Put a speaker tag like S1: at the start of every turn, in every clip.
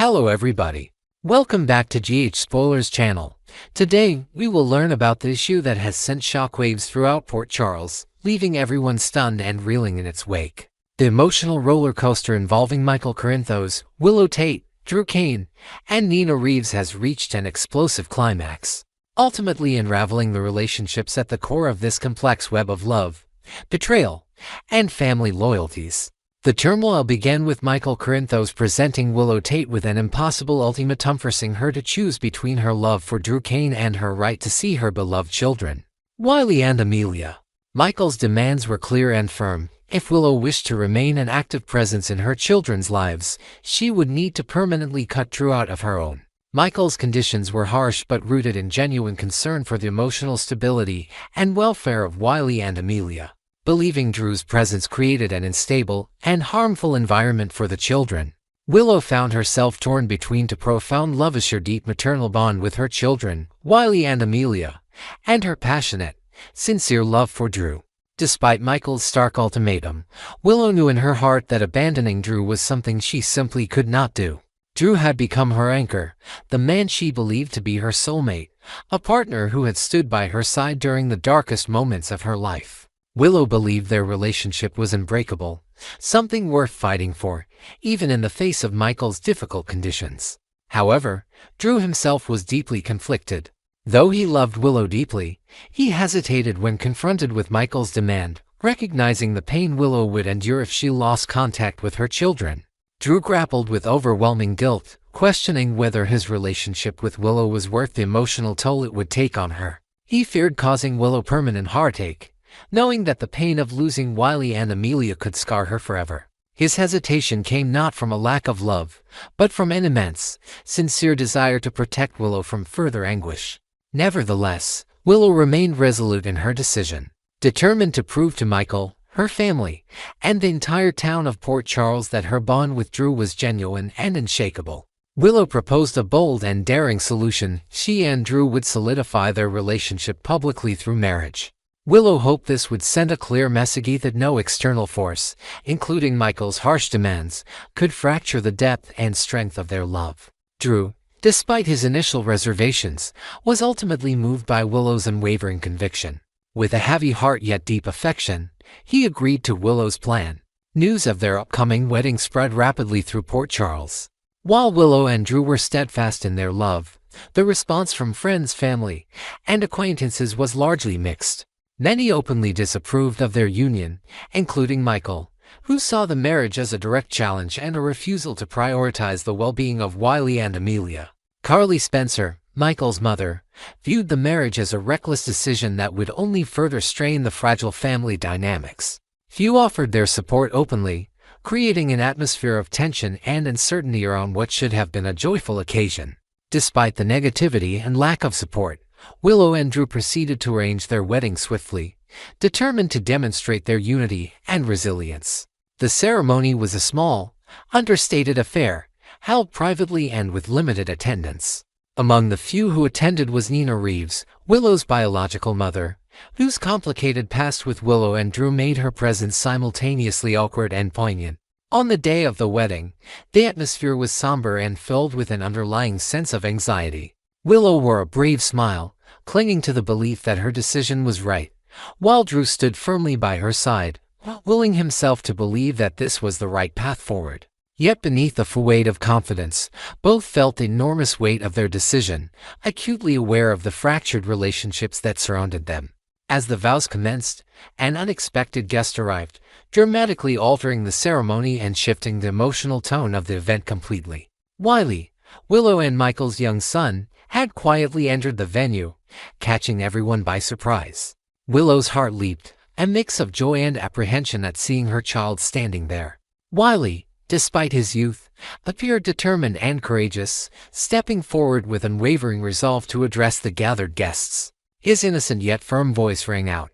S1: Hello everybody. Welcome back to GH Spoilers channel. Today, we will learn about the issue that has sent shockwaves throughout Port Charles, leaving everyone stunned and reeling in its wake. The emotional roller coaster involving Michael Corinthos, Willow Tate, Drew Kane, and Nina Reeves has reached an explosive climax, ultimately unraveling the relationships at the core of this complex web of love, betrayal, and family loyalties. The turmoil began with Michael Corinthos presenting Willow Tate with an impossible ultimatum, forcing her to choose between her love for Drew Kane and her right to see her beloved children, Wiley and Amelia. Michael's demands were clear and firm. If Willow wished to remain an active presence in her children's lives, she would need to permanently cut Drew out of her own. Michael's conditions were harsh but rooted in genuine concern for the emotional stability and welfare of Wiley and Amelia. Believing Drew's presence created an unstable and harmful environment for the children, Willow found herself torn between two profound loves: her deep maternal bond with her children, Wiley and Amelia, and her passionate, sincere love for Drew. Despite Michael's stark ultimatum, Willow knew in her heart that abandoning Drew was something she simply could not do. Drew had become her anchor, the man she believed to be her soulmate, a partner who had stood by her side during the darkest moments of her life. Willow believed their relationship was unbreakable, something worth fighting for, even in the face of Michael's difficult conditions. However, Drew himself was deeply conflicted. Though he loved Willow deeply, he hesitated when confronted with Michael's demand, recognizing the pain Willow would endure if she lost contact with her children. Drew grappled with overwhelming guilt, questioning whether his relationship with Willow was worth the emotional toll it would take on her. He feared causing Willow permanent heartache, knowing that the pain of losing Wiley and Amelia could scar her forever. His hesitation came not from a lack of love, but from an immense, sincere desire to protect Willow from further anguish. Nevertheless, Willow remained resolute in her decision, determined to prove to Michael, her family, and the entire town of Port Charles that her bond with Drew was genuine and unshakable. Willow proposed a bold and daring solution. She and Drew would solidify their relationship publicly through marriage. Willow hoped this would send a clear message that no external force, including Michael's harsh demands, could fracture the depth and strength of their love. Drew, despite his initial reservations, was ultimately moved by Willow's unwavering conviction. With a heavy heart yet deep affection, he agreed to Willow's plan. News of their upcoming wedding spread rapidly through Port Charles. While Willow and Drew were steadfast in their love, the response from friends, family, and acquaintances was largely mixed. Many openly disapproved of their union, including Michael, who saw the marriage as a direct challenge and a refusal to prioritize the well-being of Wiley and Amelia. Carly Spencer, Michael's mother, viewed the marriage as a reckless decision that would only further strain the fragile family dynamics. Few offered their support openly, creating an atmosphere of tension and uncertainty around what should have been a joyful occasion. Despite the negativity and lack of support, Willow and Drew proceeded to arrange their wedding swiftly, determined to demonstrate their unity and resilience. The ceremony was a small, understated affair, held privately and with limited attendance. Among the few who attended was Nina Reeves, Willow's biological mother, whose complicated past with Willow and Drew made her presence simultaneously awkward and poignant. On the day of the wedding, the atmosphere was somber and filled with an underlying sense of anxiety. Willow wore a brave smile, clinging to the belief that her decision was right, while Drew stood firmly by her side, willing himself to believe that this was the right path forward. Yet beneath the weight of confidence, both felt the enormous weight of their decision, acutely aware of the fractured relationships that surrounded them. As the vows commenced, an unexpected guest arrived, dramatically altering the ceremony and shifting the emotional tone of the event completely. Wiley, Willow and Michael's young son, had quietly entered the venue, catching everyone by surprise. Willow's heart leaped, a mix of joy and apprehension at seeing her child standing there. Wiley, despite his youth, appeared determined and courageous, stepping forward with unwavering resolve to address the gathered guests. His innocent yet firm voice rang out,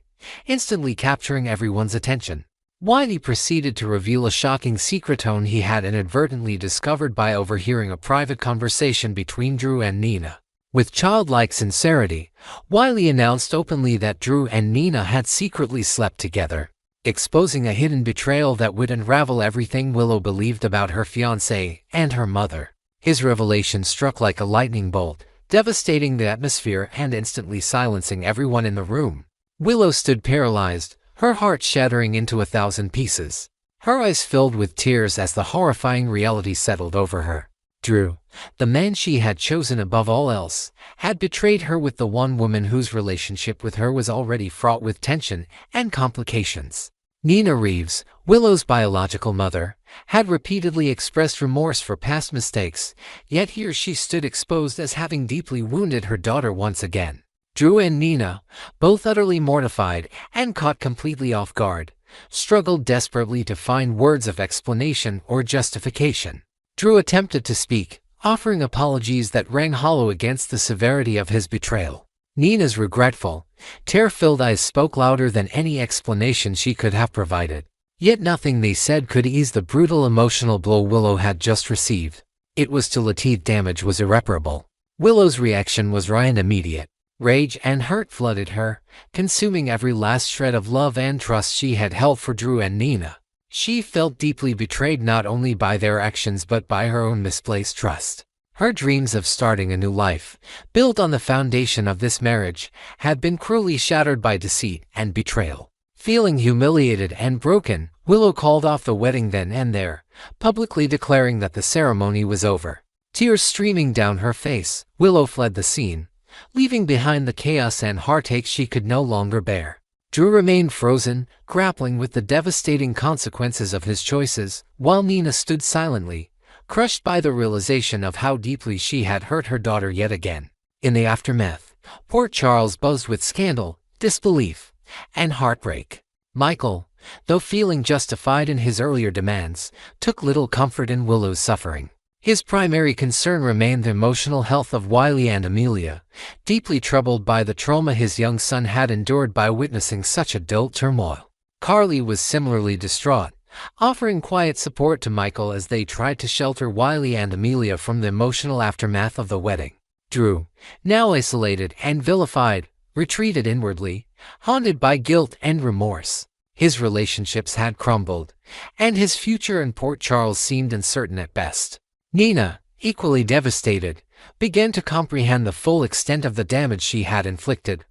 S1: instantly capturing everyone's attention. Wiley proceeded to reveal a shocking secret tone he had inadvertently discovered by overhearing a private conversation between Drew and Nina. With childlike sincerity, Wiley announced openly that Drew and Nina had secretly slept together, exposing a hidden betrayal that would unravel everything Willow believed about her fiancé and her mother. His revelation struck like a lightning bolt, devastating the atmosphere and instantly silencing everyone in the room. Willow stood paralyzed, her heart shattering into 1,000 pieces. Her eyes filled with tears as the horrifying reality settled over her. Drew, the man she had chosen above all else, had betrayed her with the one woman whose relationship with her was already fraught with tension and complications. Nina Reeves, Willow's biological mother, had repeatedly expressed remorse for past mistakes, yet here she stood exposed as having deeply wounded her daughter once again. Drew and Nina, both utterly mortified and caught completely off guard, struggled desperately to find words of explanation or justification. Drew attempted to speak, offering apologies that rang hollow against the severity of his betrayal. Nina's regretful, tear-filled eyes spoke louder than any explanation she could have provided. Yet nothing they said could ease the brutal emotional blow Willow had just received. It was till the teeth damage was irreparable. Willow's reaction was raw and immediate. Rage and hurt flooded her, consuming every last shred of love and trust she had held for Drew and Nina. She felt deeply betrayed not only by their actions but by her own misplaced trust. Her dreams of starting a new life, built on the foundation of this marriage, had been cruelly shattered by deceit and betrayal. Feeling humiliated and broken, Willow called off the wedding then and there, publicly declaring that the ceremony was over. Tears streaming down her face, Willow fled the scene, leaving behind the chaos and heartache she could no longer bear. Drew remained frozen, grappling with the devastating consequences of his choices, while Nina stood silently, crushed by the realization of how deeply she had hurt her daughter yet again. In the aftermath, Port Charles buzzed with scandal, disbelief, and heartbreak. Michael, though feeling justified in his earlier demands, took little comfort in Willow's suffering. His primary concern remained the emotional health of Wiley and Amelia, deeply troubled by the trauma his young son had endured by witnessing such adult turmoil. Carly was similarly distraught, offering quiet support to Michael as they tried to shelter Wiley and Amelia from the emotional aftermath of the wedding. Drew, now isolated and vilified, retreated inwardly, haunted by guilt and remorse. His relationships had crumbled, and his future in Port Charles seemed uncertain at best. Nina, equally devastated, began to comprehend the full extent of the damage she had inflicted,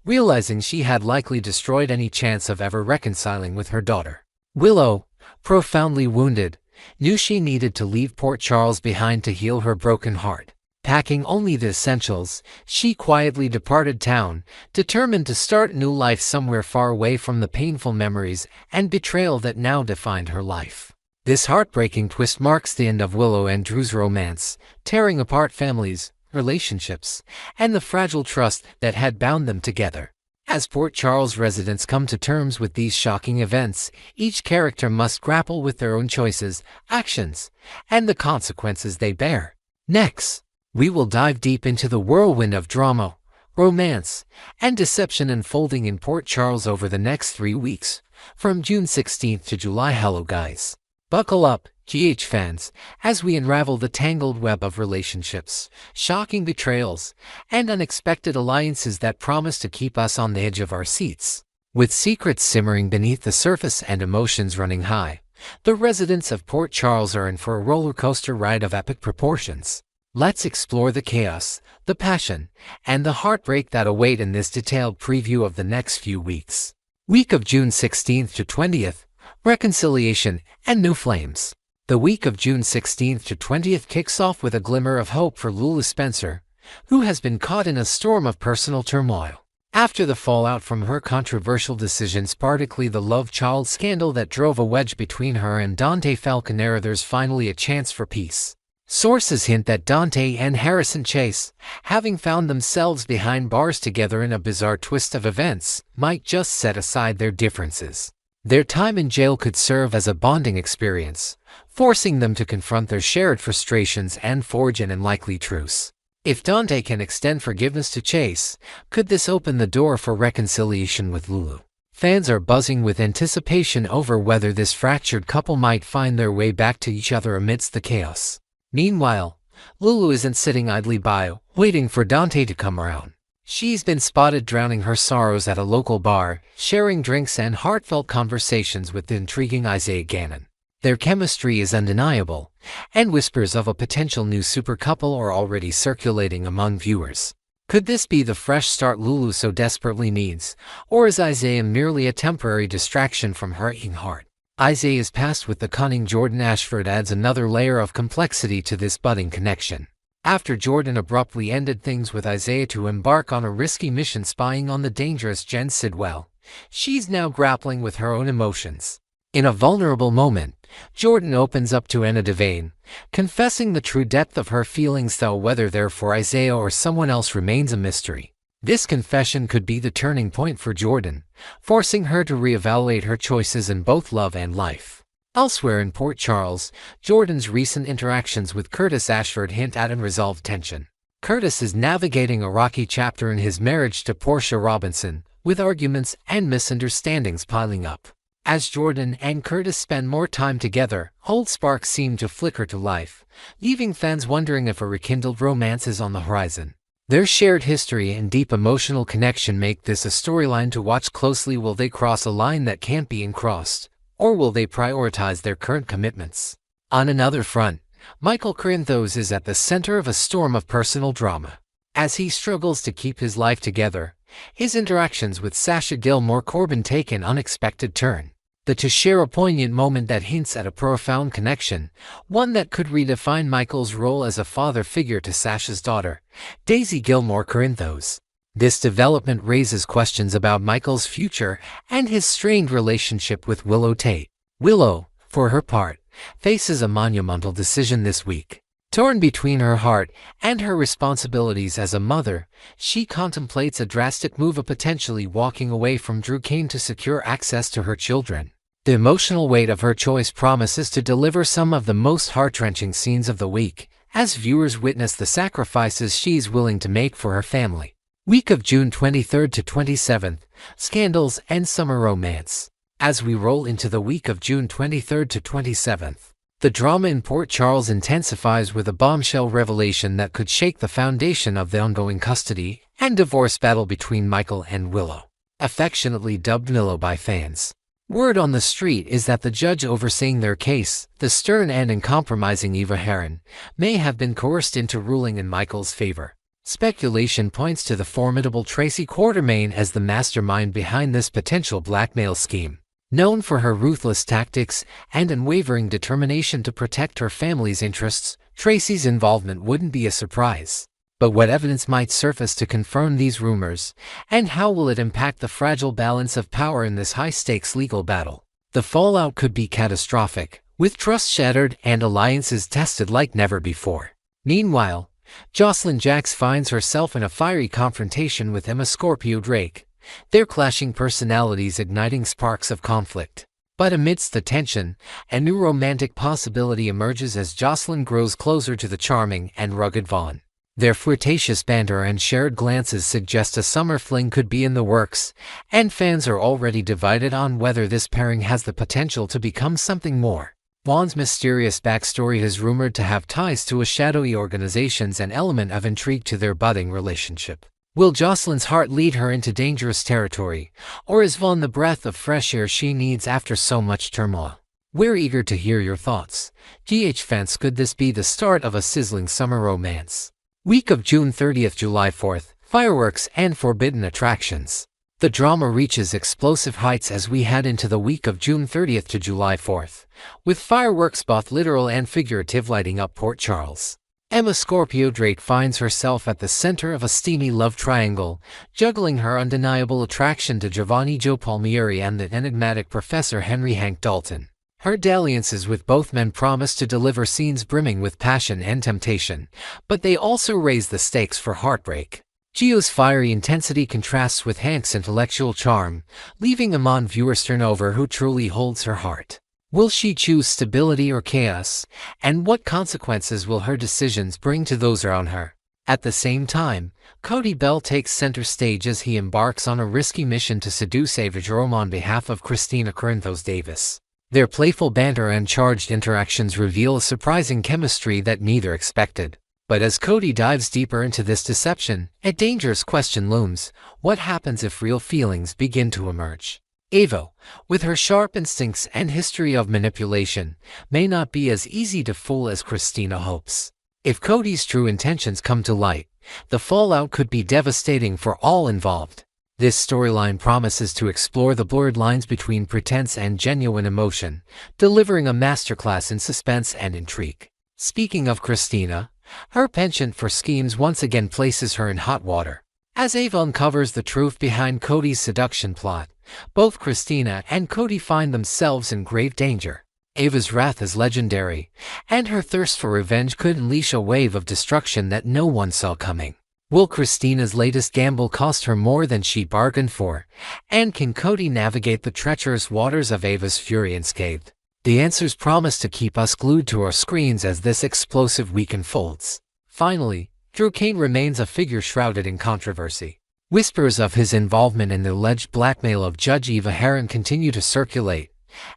S1: realizing she had likely destroyed any chance of ever reconciling with her daughter. Willow, profoundly wounded, knew she needed to leave Port Charles behind to heal her broken heart. Packing only the essentials, she quietly departed town, determined to start a new life somewhere far away from the painful memories and betrayal that now defined her life. This heartbreaking twist marks the end of Willow and Drew's romance, tearing apart families, relationships, and the fragile trust that had bound them together. As Port Charles residents come to terms with these shocking events, each character must grapple with their own choices, actions, and the consequences they bear. Next, we will dive deep into the whirlwind of drama, romance, and deception unfolding in Port Charles over the next 3 weeks, from June 16th to July. Hello guys. Buckle up, GH fans, as we unravel the tangled web of relationships, shocking betrayals, and unexpected alliances that promise to keep us on the edge of our seats. With secrets simmering beneath the surface and emotions running high, the residents of Port Charles are in for a roller coaster ride of epic proportions. Let's explore the chaos, the passion, and the heartbreak that await in this detailed preview of the next few weeks. Week of June 16th to 20th. Reconciliation and new flames. The week of June 16th to 20th kicks off with a glimmer of hope for Lula Spencer, who has been caught in a storm of personal turmoil. After the fallout from her controversial decisions, particularly the love child scandal that drove a wedge between her and Dante Falconera, there's finally a chance for peace. Sources hint that Dante and Harrison Chase, having found themselves behind bars together in a bizarre twist of events, might just set aside their differences. Their time in jail could serve as a bonding experience, forcing them to confront their shared frustrations and forge an unlikely truce. If Dante can extend forgiveness to Chase, could this open the door for reconciliation with Lulu? Fans are buzzing with anticipation over whether this fractured couple might find their way back to each other amidst the chaos. Meanwhile, Lulu isn't sitting idly by, waiting for Dante to come around. She's been spotted drowning her sorrows at a local bar, sharing drinks and heartfelt conversations with the intriguing Isaiah Gannon. Their chemistry is undeniable, and whispers of a potential new super couple are already circulating among viewers. Could this be the fresh start Lulu so desperately needs, or is Isaiah merely a temporary distraction from her aching heart? Isaiah's past with the cunning Jordan Ashford adds another layer of complexity to this budding connection. After Jordan abruptly ended things with Isaiah to embark on a risky mission spying on the dangerous Jen Sidwell, she's now grappling with her own emotions. In a vulnerable moment, Jordan opens up to Anna Devane, confessing the true depth of her feelings, though whether they're for Isaiah or someone else remains a mystery. This confession could be the turning point for Jordan, forcing her to reevaluate her choices in both love and life. Elsewhere in Port Charles, Jordan's recent interactions with Curtis Ashford hint at unresolved tension. Curtis is navigating a rocky chapter in his marriage to Portia Robinson, with arguments and misunderstandings piling up. As Jordan and Curtis spend more time together, old sparks seem to flicker to life, leaving fans wondering if a rekindled romance is on the horizon. Their shared history and deep emotional connection make this a storyline to watch closely. Will they cross a line that can't be uncrossed, or will they prioritize their current commitments? On another front, Michael Corinthos is at the center of a storm of personal drama. As he struggles to keep his life together, his interactions with Sasha Gilmore Corbin take an unexpected turn. To share a poignant moment that hints at a profound connection, one that could redefine Michael's role as a father figure to Sasha's daughter, Daisy Gilmore Corinthos. This development raises questions about Michael's future and his strained relationship with Willow Tate. Willow, for her part, faces a monumental decision this week. Torn between her heart and her responsibilities as a mother, she contemplates a drastic move of potentially walking away from Drew Kane to secure access to her children. The emotional weight of her choice promises to deliver some of the most heart-wrenching scenes of the week, as viewers witness the sacrifices she's willing to make for her family. Week of June 23rd to 27th, Scandals and Summer Romance. As we roll into the week of June 23rd to 27th, the drama in Port Charles intensifies with a bombshell revelation that could shake the foundation of the ongoing custody and divorce battle between Michael and Willow, affectionately dubbed Willow by fans. Word on the street is that the judge overseeing their case, the stern and uncompromising Eva Heron, may have been coerced into ruling in Michael's favor. Speculation points to the formidable Tracy Quartermaine as the mastermind behind this potential blackmail scheme. Known for her ruthless tactics and unwavering determination to protect her family's interests, Tracy's involvement wouldn't be a surprise. But what evidence might surface to confirm these rumors, and how will it impact the fragile balance of power in this high-stakes legal battle? The fallout could be catastrophic, with trust shattered and alliances tested like never before. Meanwhile, Jocelyn Jacks finds herself in a fiery confrontation with Emma Scorpio Drake, their clashing personalities igniting sparks of conflict. But amidst the tension, a new romantic possibility emerges as Jocelyn grows closer to the charming and rugged Vaughn. Their flirtatious banter and shared glances suggest a summer fling could be in the works, and fans are already divided on whether this pairing has the potential to become something more. Vaughn's mysterious backstory is rumored to have ties to a shadowy organization's an element of intrigue to their budding relationship. Will Jocelyn's heart lead her into dangerous territory, or is Vaughn the breath of fresh air she needs after so much turmoil? We're eager to hear your thoughts. Fans, could this be the start of a sizzling summer romance? Week of June 30th, July 4th, fireworks and forbidden attractions. The drama reaches explosive heights as we head into the week of June 30th to July 4th, with fireworks both literal and figurative lighting up Port Charles. Emma Scorpio Drake finds herself at the center of a steamy love triangle, juggling her undeniable attraction to Giovanni Joe Palmieri and the enigmatic Professor Henry Hank Dalton. Her dalliances with both men promise to deliver scenes brimming with passion and temptation, but they also raise the stakes for heartbreak. Gio's fiery intensity contrasts with Hank's intellectual charm, leaving among viewers turnover who truly holds her heart. Will she choose stability or chaos, and what consequences will her decisions bring to those around her? At the same time, Cody Bell takes center stage as he embarks on a risky mission to seduce Ava Jerome on behalf of Christina Corinthos Davis. Their playful banter and charged interactions reveal a surprising chemistry that neither expected. But as Cody dives deeper into this deception, a dangerous question looms: what happens if real feelings begin to emerge? Ava, with her sharp instincts and history of manipulation, may not be as easy to fool as Christina hopes. If Cody's true intentions come to light, the fallout could be devastating for all involved. This storyline promises to explore the blurred lines between pretense and genuine emotion, delivering a masterclass in suspense and intrigue. Speaking of Christina, her penchant for schemes once again places her in hot water. As Ava uncovers the truth behind Cody's seduction plot, both Christina and Cody find themselves in grave danger. Ava's wrath is legendary, and her thirst for revenge could unleash a wave of destruction that no one saw coming. Will Christina's latest gamble cost her more than she bargained for? And can Cody navigate the treacherous waters of Ava's fury unscathed? The answers promise to keep us glued to our screens as this explosive week unfolds. Finally, Drew Kane remains a figure shrouded in controversy. Whispers of his involvement in the alleged blackmail of Judge Eva Heron continue to circulate,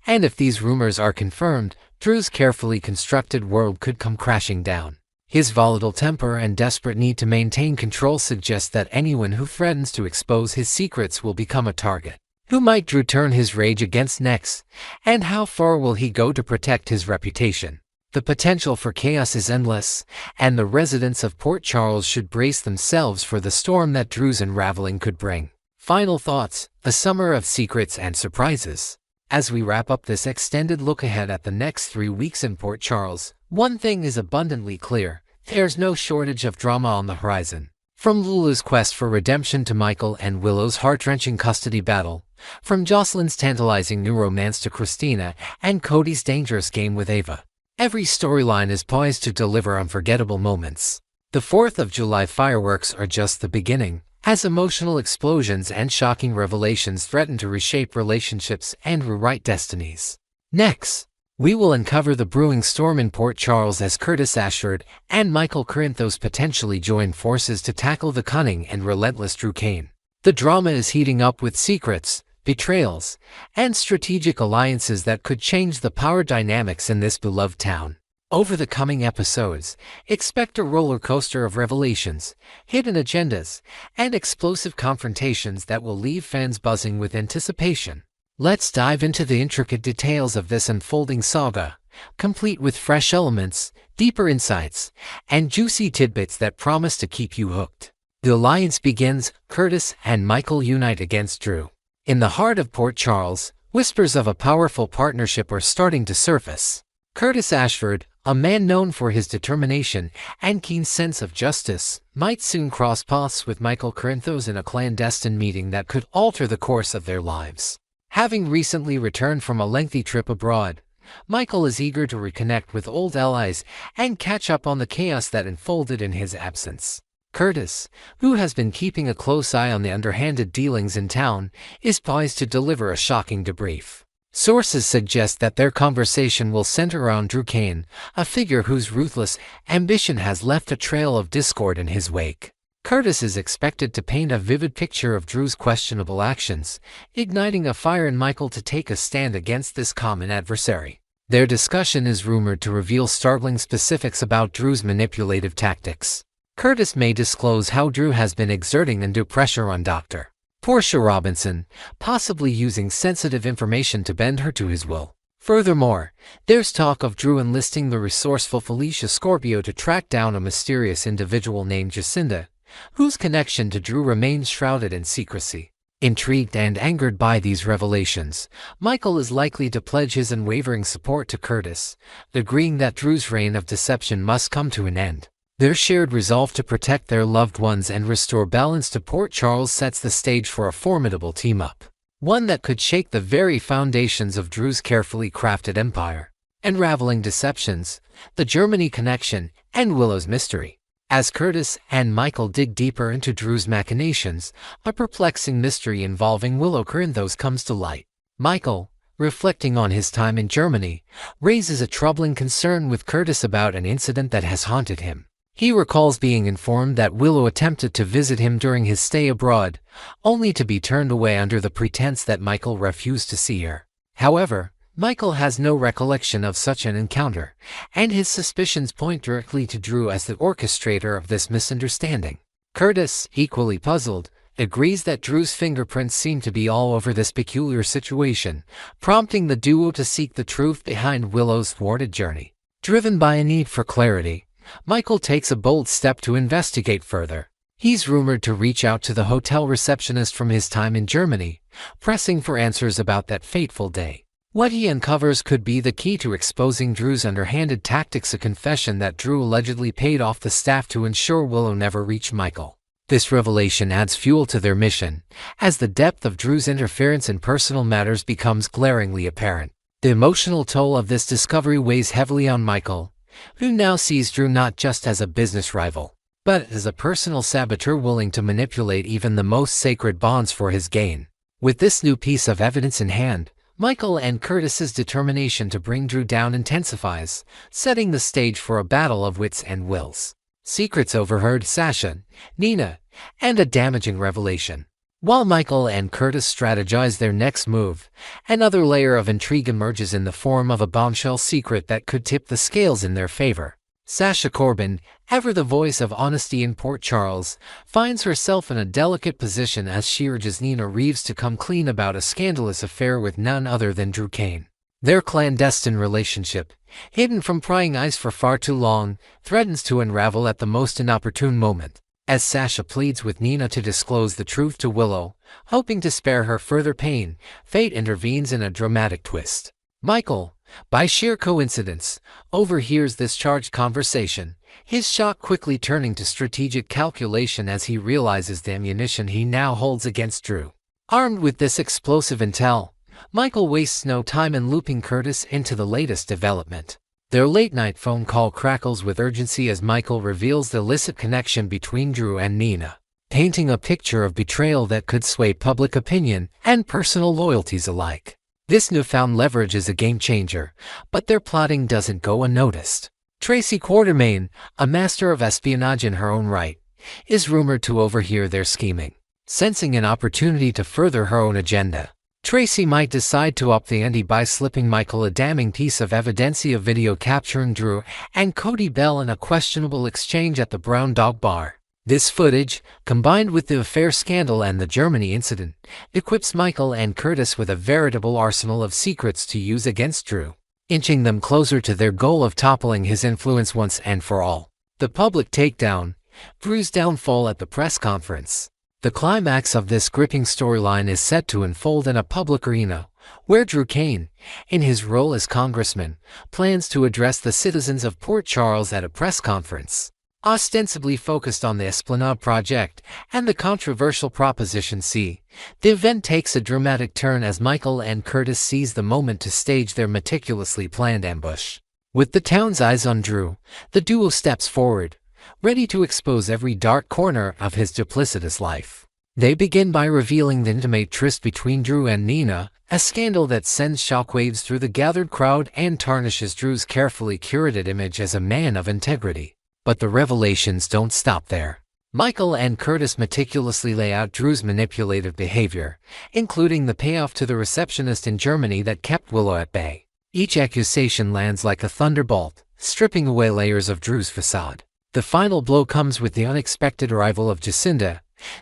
S1: and if these rumors are confirmed, Drew's carefully constructed world could come crashing down. His volatile temper and desperate need to maintain control suggest that anyone who threatens to expose his secrets will become a target. Who might Drew turn his rage against next, and how far will he go to protect his reputation? The potential for chaos is endless, and the residents of Port Charles should brace themselves for the storm that Drew's unraveling could bring. Final thoughts: a summer of secrets and surprises. As we wrap up this extended look ahead at the next 3 weeks in Port Charles, one thing is abundantly clear: there's no shortage of drama on the horizon. From Lulu's quest for redemption to Michael and Willow's heart-wrenching custody battle, from Jocelyn's tantalizing new romance to Christina and Cody's dangerous game with Ava, every storyline is poised to deliver unforgettable moments. The 4th of July fireworks are just the beginning, as emotional explosions and shocking revelations threaten to reshape relationships and rewrite destinies. Next, we will uncover the brewing storm in Port Charles as Curtis Ashford and Michael Corinthos potentially join forces to tackle the cunning and relentless Drew Kane. The drama is heating up with secrets, betrayals, and strategic alliances that could change the power dynamics in this beloved town. Over the coming episodes, expect a roller coaster of revelations, hidden agendas, and explosive confrontations that will leave fans buzzing with anticipation. Let's dive into the intricate details of this unfolding saga, complete with fresh elements, deeper insights, and juicy tidbits that promise to keep you hooked. The alliance begins. Curtis and Michael unite against Drew. In the heart of Port Charles, whispers of a powerful partnership are starting to surface. Curtis Ashford, a man known for his determination and keen sense of justice, might soon cross paths with Michael Corinthos in a clandestine meeting that could alter the course of their lives. Having recently returned from a lengthy trip abroad, Michael is eager to reconnect with old allies and catch up on the chaos that unfolded in his absence. Curtis, who has been keeping a close eye on the underhanded dealings in town, is poised to deliver a shocking debrief. Sources suggest that their conversation will center around Drew Kane, a figure whose ruthless ambition has left a trail of discord in his wake. Curtis is expected to paint a vivid picture of Drew's questionable actions, igniting a fire in Michael to take a stand against this common adversary. Their discussion is rumored to reveal startling specifics about Drew's manipulative tactics. Curtis may disclose how Drew has been exerting undue pressure on Dr. Portia Robinson, possibly using sensitive information to bend her to his will. Furthermore, there's talk of Drew enlisting the resourceful Felicia Scorpio to track down a mysterious individual named Jacinda, whose connection to Drew remains shrouded in secrecy. Intrigued and angered by these revelations, Michael is likely to pledge his unwavering support to Curtis, agreeing that Drew's reign of deception must come to an end. Their shared resolve to protect their loved ones and restore balance to Port Charles sets the stage for a formidable team-up, one that could shake the very foundations of Drew's carefully crafted empire. Unraveling deceptions, the Germany connection, and Willow's mystery. As Curtis and Michael dig deeper into Drew's machinations, a perplexing mystery involving Willow Corinthos comes to light. Michael, reflecting on his time in Germany, raises a troubling concern with Curtis about an incident that has haunted him. He recalls being informed that Willow attempted to visit him during his stay abroad, only to be turned away under the pretense that Michael refused to see her. However, Michael has no recollection of such an encounter, and his suspicions point directly to Drew as the orchestrator of this misunderstanding. Curtis, equally puzzled, agrees that Drew's fingerprints seem to be all over this peculiar situation, prompting the duo to seek the truth behind Willow's thwarted journey. Driven by a need for clarity, Michael takes a bold step to investigate further. He's rumored to reach out to the hotel receptionist from his time in Germany, pressing for answers about that fateful day. What he uncovers could be the key to exposing Drew's underhanded tactics, a confession that Drew allegedly paid off the staff to ensure Willow never reached Michael. This revelation adds fuel to their mission, as the depth of Drew's interference in personal matters becomes glaringly apparent. The emotional toll of this discovery weighs heavily on Michael, who now sees Drew not just as a business rival, but as a personal saboteur willing to manipulate even the most sacred bonds for his gain. With this new piece of evidence in hand, Michael and Curtis's determination to bring Drew down intensifies, setting the stage for a battle of wits and wills. Secrets overheard, Sasha, Nina, and a damaging revelation. While Michael and Curtis strategize their next move, another layer of intrigue emerges in the form of a bombshell secret that could tip the scales in their favor. Sasha Corbin, ever the voice of honesty in Port Charles, finds herself in a delicate position as she urges Nina Reeves to come clean about a scandalous affair with none other than Drew Kane. Their clandestine relationship, hidden from prying eyes for far too long, threatens to unravel at the most inopportune moment. As Sasha pleads with Nina to disclose the truth to Willow, hoping to spare her further pain, fate intervenes in a dramatic twist. Michael, by sheer coincidence, overhears this charged conversation, his shock quickly turning to strategic calculation as he realizes the ammunition he now holds against Drew. Armed with this explosive intel, Michael wastes no time in looping Curtis into the latest development. Their late-night phone call crackles with urgency as Michael reveals the illicit connection between Drew and Nina, painting a picture of betrayal that could sway public opinion and personal loyalties alike. This newfound leverage is a game-changer, but their plotting doesn't go unnoticed. Tracy Quartermain, a master of espionage in her own right, is rumored to overhear their scheming. Sensing an opportunity to further her own agenda, Tracy might decide to up the ante by slipping Michael a damning piece of evidence of video capturing Drew and Cody Bell in a questionable exchange at the Brown Dog Bar. This footage, combined with the affair scandal and the Germany incident, equips Michael and Curtis with a veritable arsenal of secrets to use against Drew, inching them closer to their goal of toppling his influence once and for all. The public takedown, Drew's downfall at the press conference. The climax of this gripping storyline is set to unfold in a public arena, where Drew Kane, in his role as congressman, plans to address the citizens of Port Charles at a press conference, ostensibly focused on the Esplanade Project and the controversial Proposition C. The event takes a dramatic turn as Michael and Curtis seize the moment to stage their meticulously planned ambush. With the town's eyes on Drew, the duo steps forward, ready to expose every dark corner of his duplicitous life. They begin by revealing the intimate tryst between Drew and Nina, a scandal that sends shockwaves through the gathered crowd and tarnishes Drew's carefully curated image as a man of integrity. But the revelations don't stop there. Michael and Curtis meticulously lay out Drew's manipulative behavior, including the payoff to the receptionist in Germany that kept Willow at bay. Each accusation lands like a thunderbolt, stripping away layers of Drew's facade. The final blow comes with the unexpected arrival of Jacinda,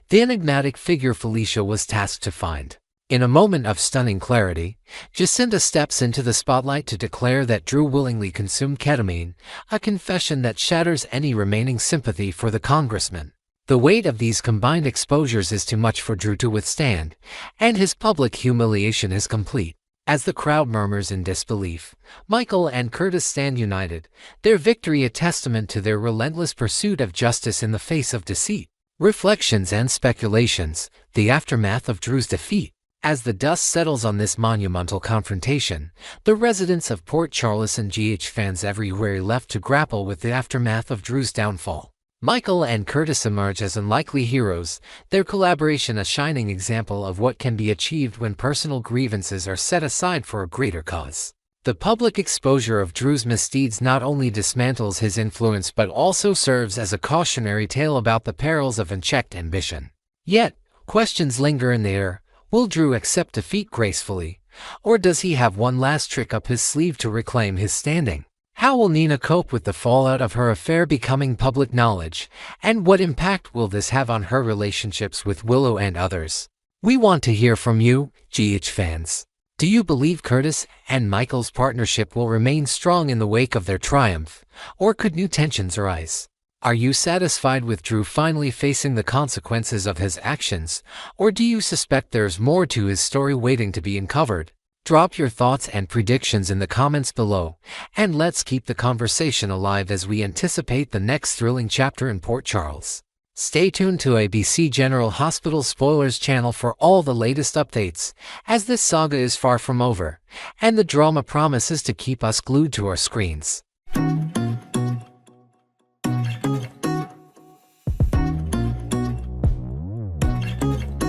S1: the enigmatic figure Felicia was tasked to find. In a moment of stunning clarity, Jacinda steps into the spotlight to declare that Drew willingly consumed ketamine, a confession that shatters any remaining sympathy for the congressman. The weight of these combined exposures is too much for Drew to withstand, and his public humiliation is complete. As the crowd murmurs in disbelief, Michael and Curtis stand united, their victory a testament to their relentless pursuit of justice in the face of deceit. Reflections and speculations, the aftermath of Drew's defeat. As the dust settles on this monumental confrontation, the residents of Port Charles and GH fans everywhere are left to grapple with the aftermath of Drew's downfall. Michael and Curtis emerge as unlikely heroes, their collaboration a shining example of what can be achieved when personal grievances are set aside for a greater cause. The public exposure of Drew's misdeeds not only dismantles his influence but also serves as a cautionary tale about the perils of unchecked ambition. Yet, questions linger in the air. Will Drew accept defeat gracefully, or does he have one last trick up his sleeve to reclaim his standing? How will Nina cope with the fallout of her affair becoming public knowledge, and what impact will this have on her relationships with Willow and others? We want to hear from you, GH fans. Do you believe Curtis and Michael's partnership will remain strong in the wake of their triumph, or could new tensions arise? Are you satisfied with Drew finally facing the consequences of his actions, or do you suspect there's more to his story waiting to be uncovered? Drop your thoughts and predictions in the comments below, and let's keep the conversation alive as we anticipate the next thrilling chapter in Port Charles. Stay tuned to ABC General Hospital Spoilers channel for all the latest updates, as this saga is far from over, and the drama promises to keep us glued to our screens.